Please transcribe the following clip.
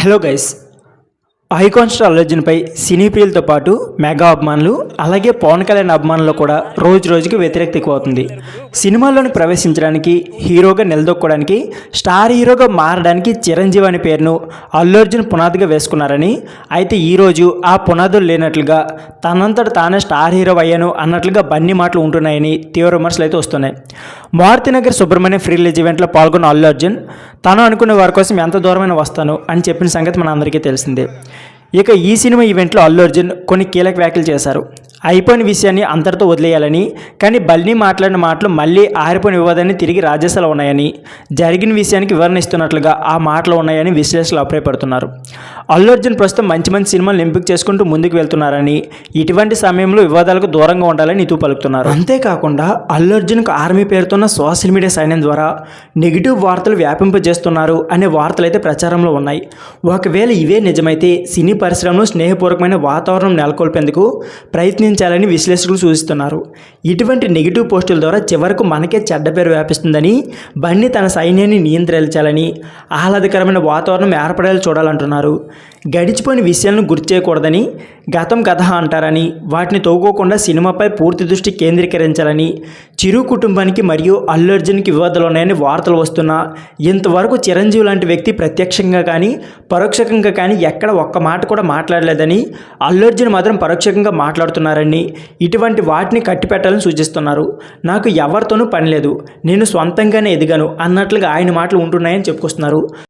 Hello guys, icon star Allu అర్జున్పై cine ప్రియులతో పాటు మెగా అభిమానులు అలాగే పవన్ కళ్యాణ్ అభిమానులు కూడా రోజు రోజుకి వ్యతిరేకత ఎక్కువ అవుతుంది. సినిమాల్లోని ప్రవేశించడానికి, హీరోగా నిలదొక్కోవడానికి, స్టార్ హీరోగా మారడానికి చిరంజీవి అనే పేరును అల్లు అర్జున్ పునాదిగా వేసుకున్నారని, అయితే ఈరోజు ఆ పునాదులు లేనట్లుగా తనంతట తానే స్టార్ హీరో అయ్యాను అన్నట్లుగా బన్నీ మాటలు ఉంటున్నాయని తీవ్ర విమర్శలు అయితే వస్తున్నాయి. మారుతినగర్ సుబ్రహ్మణ్యం ఫ్రీ రిలీజ్ ఈవెంట్లో పాల్గొన్న అల్లు అర్జున్ తాను అనుకునే వారి కోసం ఎంత దూరమైన వస్తాను అని చెప్పిన సంగతి మన అందరికీ తెలిసిందే. ఇక ఈ సినిమా ఈవెంట్లో అల్లు అర్జున్ కొన్ని కీలక వ్యాఖ్యలు చేశారు. అయిపోయిన విషయాన్ని అంతటితో వదిలేయాలని, కానీ బన్నీ మాట్లాడిన మాటలు మళ్ళీ ఆరిపోయిన వివాదాన్ని తిరిగి రాజేశాలు ఉన్నాయని, జరిగిన విషయానికి వివరణ ఇస్తున్నట్లుగా ఆ మాటలు ఉన్నాయని విశ్లేషకులు అభిప్రాయపడుతున్నారు. అల్లు అర్జున్ ప్రస్తుతం మంచి మంచి సినిమాలను ఎంపిక చేసుకుంటూ ముందుకు వెళ్తున్నారని, ఇటువంటి సమయంలో వివాదాలకు దూరంగా ఉండాలని ఇతూ పలుకుతున్నారు. అంతేకాకుండా అల్లు అర్జున్కు ఆర్మీ పేరుతోన్న సోషల్ మీడియా సైన్యం ద్వారా నెగిటివ్ వార్తలు వ్యాపింపజేస్తున్నారు అనే వార్తలు అయితే ప్రచారంలో ఉన్నాయి. ఒకవేళ ఇవే నిజమైతే సినీ పరిశ్రమలో స్నేహపూర్వకమైన వాతావరణం నెలకొల్పేందుకు ప్రయత్నించాలని విశ్లేషకులు సూచిస్తున్నారు. ఇటువంటి నెగిటివ్ పోస్టుల ద్వారా చివరకు మనకే చెడ్డ పేరు వ్యాపిస్తుందని, బన్నీ తన సైన్యాన్ని నియంత్రించాలని, ఆహ్లాదకరమైన వాతావరణం ఏర్పడేలా చూడాలంటున్నారు. గడిచిపోయిన విషయాలను గుర్తు చేయకూడదని, గతం కథ అంటారని, వాటిని తోకోకుండా సినిమాపై పూర్తి దృష్టి కేంద్రీకరించాలని, చిరు కుటుంబానికి మరియు అల్లు అర్జున్కి వివాదాలు ఉన్నాయని వార్తలు వస్తున్నా ఇంతవరకు చిరంజీవి లాంటి వ్యక్తి ప్రత్యక్షంగా కానీ పరోక్షంగా కానీ ఎక్కడ ఒక్క మాట కూడా మాట్లాడలేదని, అల్లు అర్జున్ మాత్రం పరోక్షంగా మాట్లాడుతున్నారని, ఇటువంటి వాటిని కట్టిపెట్టాలని సూచిస్తున్నారు. నాకు ఎవరితోనూ పని లేదు, నేను సొంతంగానే ఎదిగాను అన్నట్లుగా ఆయన మాటలు ఉంటున్నాయని చెప్పుకొస్తున్నారు.